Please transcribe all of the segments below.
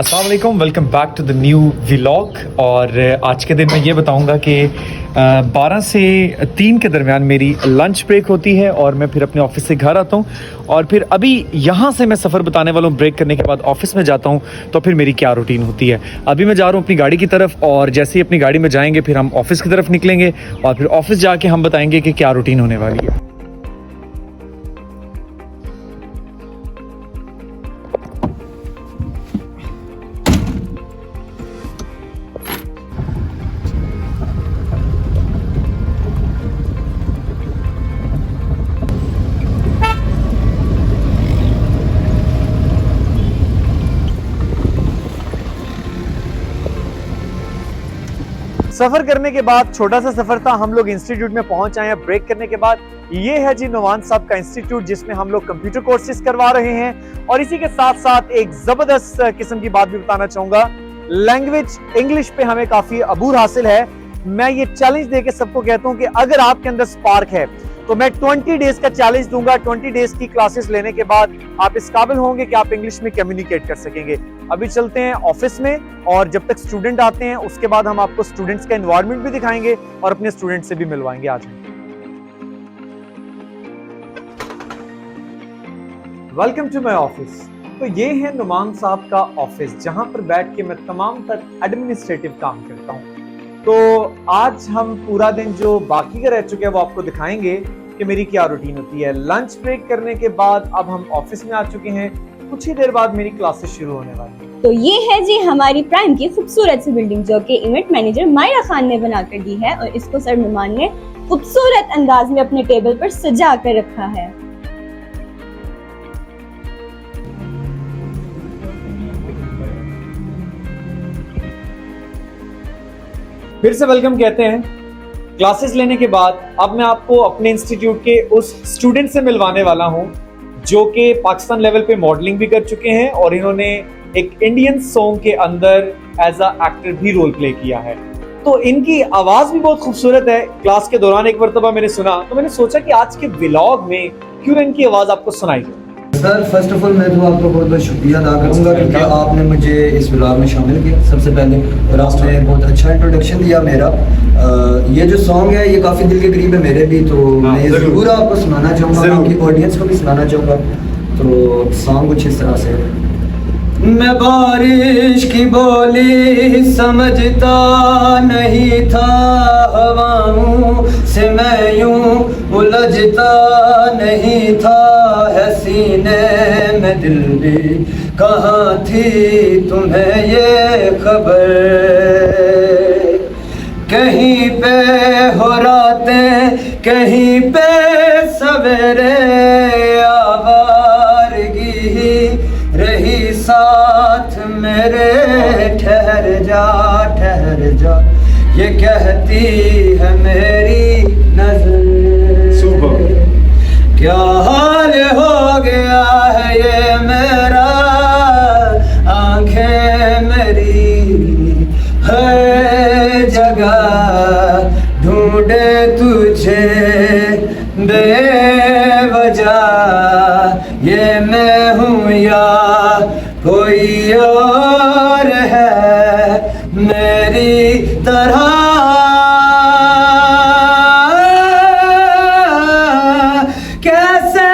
अस्सलाम वालेकुम, welcome back to the new vlog. और आज के दिन मैं ये बताऊंगा कि 12 से 3 के दरमियान मेरी लंच ब्रेक होती है और मैं फिर अपने ऑफिस से घर आता हूँ और फिर अभी यहाँ से मैं सफ़र बताने वाला हूँ। ब्रेक करने के बाद ऑफिस में जाता हूँ तो फिर मेरी क्या रूटीन होती है। अभी मैं जा रहा हूँ अपनी गाड़ी की तरफ और जैसे ही अपनी गाड़ी में जाएंगे फिर हम ऑफिस की तरफ निकलेंगे और फिर ऑफिस जाके हम बताएंगे कि क्या रूटीन होने वाली है। सफर करने के बाद छोटा सा सफर था, हम लोग इंस्टीट्यूट में पहुंच आए हैं ब्रेक करने के बाद। ये है जी नुमान साहब का इंस्टीट्यूट जिसमें हम लोग कंप्यूटर कोर्सेज करवा रहे हैं और इसी के साथ साथ एक जबरदस्त किस्म की बात भी बताना चाहूंगा। लैंग्वेज इंग्लिश पे हमें काफी अबूर हासिल है। मैं ये चैलेंज देके सबको कहता हूँ कि अगर आपके अंदर स्पार्क है तो मैं 20 डेज का चैलेंज दूंगा। 20 डेज की क्लासेस लेने के बाद आप इस काबिल होंगे कि आप इंग्लिश में कम्युनिकेट कर सकेंगे। अभी चलते हैं ऑफिस में और जब तक स्टूडेंट आते हैं उसके बाद हम आपको स्टूडेंट्स का एनवायरनमेंट भी दिखाएंगे और अपने स्टूडेंट से भी मिलवाएंगे। आज वेलकम टू माय ऑफिस। तो ये है नुमान साहब का ऑफिस जहां पर बैठ के मैं तमाम तर एडमिनिस्ट्रेटिव काम करता हूं। तो आज हम पूरा दिन जो बाकी का रह चुके हैं वो आपको दिखाएंगे कि मेरी क्या रूटीन होती है। लंच ब्रेक करने के बाद अब हम ऑफिस में आ चुके हैं, कुछ ही देर बाद मेरी क्लासेस शुरू होने वाली है। तो ये है जी हमारी प्राइम की खूबसूरत सी बिल्डिंग जो कि इवेंट मैनेजर मायरा खान ने बनाकर दी है और इसको सर नुमान ने खूबसूरत अंदाज में अपने टेबल पर सजा कर रखा है। फिर से वेलकम कहते हैं। क्लासेस लेने के बाद अब मैं आपको अपने इंस्टीट्यूट के उस स्टूडेंट से मिलवाने वाला हूं जो कि पाकिस्तान लेवल पे मॉडलिंग भी कर चुके हैं और इन्होंने एक इंडियन सॉन्ग के अंदर एज अ एक्टर भी रोल प्ले किया है। तो इनकी आवाज भी बहुत खूबसूरत है। क्लास के दौरान एक मरतबा मैंने सुना तो मैंने सोचा कि आज के व्लॉग में क्यों ना इनकी आवाज आपको सुनाई दे। सर फर्स्ट ऑफ ऑल मैं तो आपका बहुत बहुत शुक्रिया अदा करूंगा क्योंकि आपने मुझे इस व्लॉग में शामिल किया सबसे पहले, और आपने बहुत अच्छा इंट्रोडक्शन दिया मेरा। ये जो सॉन्ग है ये काफ़ी दिल के करीब है मेरे भी, तो मैं ये ज़रूर आपको सुनाना चाहूँगा, आपकी ऑडियंस को भी सुनाना चाहूँगा। तो सॉन्ग कुछ इस तरह से है। मैं बारिश की बोली समझता नहीं था, हवाओं से मैं यूं उलझता नहीं था, है सीने में दिल भी कहाँ थी तुम्हें ये खबर, कहीं पे हो रातें कहीं पे सवेरे, आवारगी ही रही साथ मेरे, ठहर जा ये कहती है मेरी नजर, क्या हाल हो गया है ये मेरा, आंखें मेरी हर जगह ढूंढे तुझे बेवजह, ये मैं हूँ या कोई और है मेरी तरह, कैसे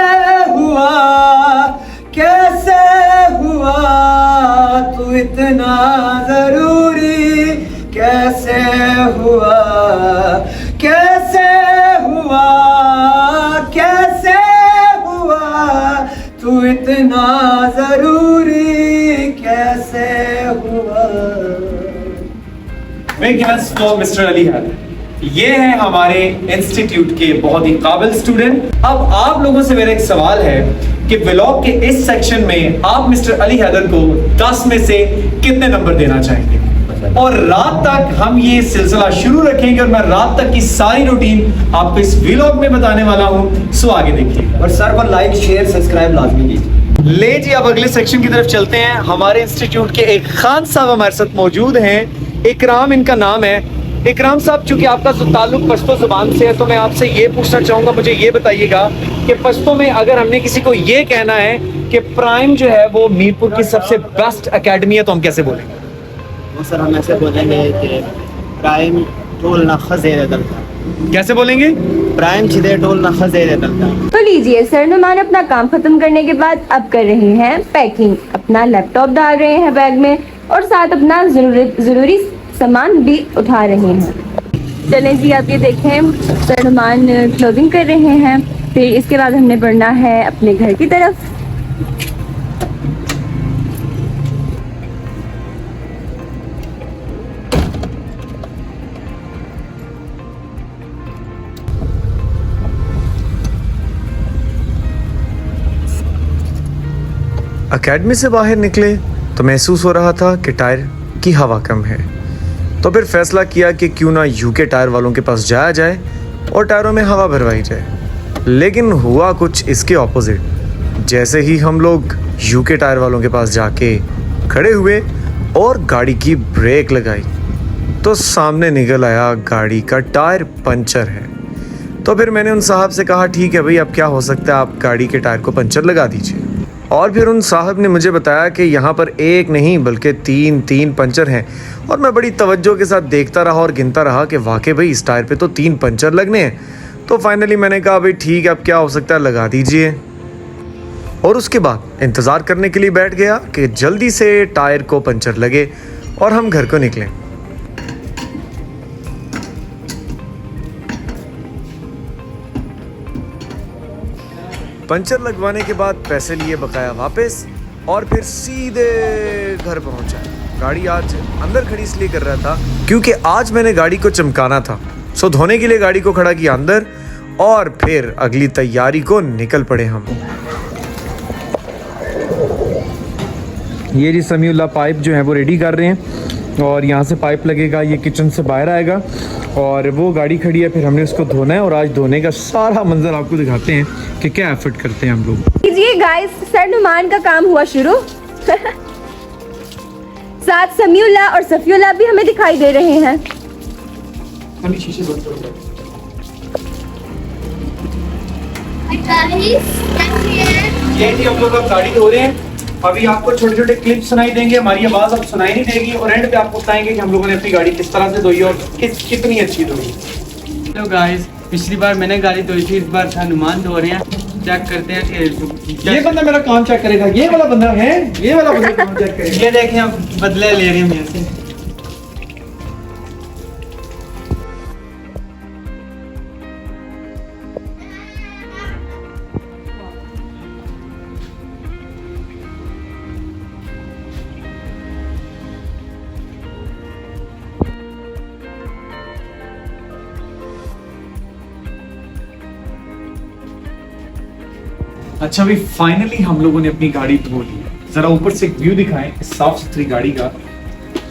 हुआ तू इतना जरूरी, कैसे हुआ तू इतना जरूरी, कैसे हुआ। मिस्टर अली हैदर, ये है हमारे इंस्टीट्यूट के बहुत ही काबिल स्टूडेंट। अब आप लोगों से मेरा एक सवाल है कि व्लॉग के इस सेक्शन में आप मिस्टर अली हैदर को 10 में से कितने नंबर देना चाहेंगे? और रात तक हम ये सिलसिला शुरू रखेंगे और मैं रात तक की सारी रूटीन आपको इस व्लॉग में बताने वाला हूँ, सो आगे देखिए। और सर पर लाइक शेयर सब्सक्राइब लाजमी कीजिए। ले जी अब अगले सेक्शन की तरफ चलते हैं। हमारे इंस्टीट्यूट के एक खान साहब हमारे साथ मौजूद हैं, इकराम इनका नाम है। इकराम साहब, चूंकि आपका ताल्लुक पश्तो ज़ुबान से है तो मैं आपसे ये पूछना चाहूँगा, मुझे ये बताइएगा कि पश्तो में अगर हमने किसी को ये कहना है कि प्राइम जो है वो मीरपुर की सबसे बेस्ट एकेडमी है, तो हम कैसे बोलेंगे? वो सर हम ऐसे बोलेंगे कि प्राइम टोल ना खज़े दलता। कैसे बोलेंगे? प्राइम छिदे टोल ना खज़े दलता। तो लीजिए, सर नुमान अपना काम खत्म करने के बाद अब कर रहे हैं पैकिंग। अपना लैपटॉप डाल रहे हैं बैग में और साथ अपना जरूरी सामान भी उठा रहे हैं। चलें जी, आप ये देखें, सर नुमान क्लोजिंग कर रहे हैं। फिर इसके बाद हमने बढ़ना है अपने घर की तरफ। एकेडमी से बाहर निकले तो महसूस हो रहा था कि टायर की हवा कम है, तो फिर फैसला किया कि क्यों ना यूके टायर वालों के पास जाया जाए और टायरों में हवा भरवाई जाए। लेकिन हुआ कुछ इसके ऑपोजिट। जैसे ही हम लोग यूके टायर वालों के पास जाके खड़े हुए और गाड़ी की ब्रेक लगाई तो सामने निकल आया गाड़ी का टायर पंचर है। तो फिर मैंने उन साहब से कहा ठीक है भाई, अब क्या हो सकता है, आप गाड़ी के टायर को पंचर लगा दीजिए। और फिर उन साहब ने मुझे बताया कि यहाँ पर एक नहीं बल्कि तीन पंचर हैं। और मैं बड़ी तवज्जो के साथ देखता रहा और गिनता रहा कि वाकई भाई इस टायर पे तो 3 पंचर लगने हैं। तो फाइनली मैंने कहा भाई ठीक है, अब क्या हो सकता है, लगा दीजिए। और उसके बाद इंतज़ार करने के लिए बैठ गया कि जल्दी से टायर को पंचर लगे और हम घर को निकलें। पंचर लगवाने के बाद पैसे लिए बकाया वापस और फिर सीधे घर पहुंचा। गाड़ी आज अंदर खड़ी इसलिए कर रहा था क्योंकि आज मैंने गाड़ी को चमकाना था। सो धोने के लिए गाड़ी को खड़ा किया अंदर और फिर अगली तैयारी को निकल पड़े हम। ये जी समीउल्लाह पाइप जो है वो रेडी कर रहे हैं और यहाँ से पाइप लगेगा, ये किचन से बाहर आएगा और वो गाड़ी खड़ी है, फिर हमने उसको धोना है। और आज धोने का सारा मंजर आपको दिखाते हैं कि क्या एफर्ट करते हैं हम लोग। लीजिए गाइस, सर नुमान का काम हुआ शुरू। साथ समीउल्लाह और सफीउल्लाह भी हमें दिखाई दे रहे हैं। ये जी हम लोग अब गाड़ी धो रहे हैं। अभी आपको छोटे छोटे क्लिप सुनाई देंगे, हमारी आवाज अब सुनाई नहीं देगी और एंड पे आपको बताएंगे कि हम लोगों ने अपनी गाड़ी किस तरह से धोई और कितनी अच्छी धोई। हेलो गाइस, पिछली बार मैंने गाड़ी धोई थी, इस बार नुमान धो रहे हैं। चेक करते हैं कि ये बंदा मेरा काम चेक करेगा। ये वाला बंदा है, ये वाला बंदा काम चेक करेगा। ये देखें, हम बदले ले रहे हैं मेरे से। अच्छा भाई, फाइनली हम लोगों ने अपनी गाड़ी धो ली। जरा ऊपर से एक व्यू दिखाएं इस साफ सुथरी गाड़ी का।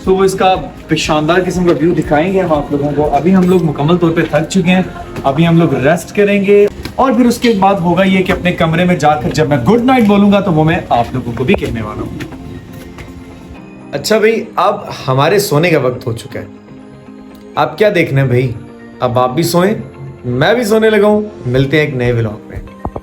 तो वो इसका शानदार किस्म का व्यू दिखाएंगे हम आप लोगों को। अभी हम लोग मुकम्मल तौर पे थक चुके हैं, अभी हम लोग रेस्ट करेंगे और फिर उसके बाद होगा ये कि अपने कमरे में जाकर जब मैं गुड नाइट बोलूंगा तो वो मैं आप लोगों को भी कहने वाला हूँ। अच्छा भाई, अब हमारे सोने का वक्त हो चुका है। अब क्या देखना है भाई, अब आप भी सोएं, मैं भी सोने लगा हूँ। मिलते हैं एक नए व्लॉग में।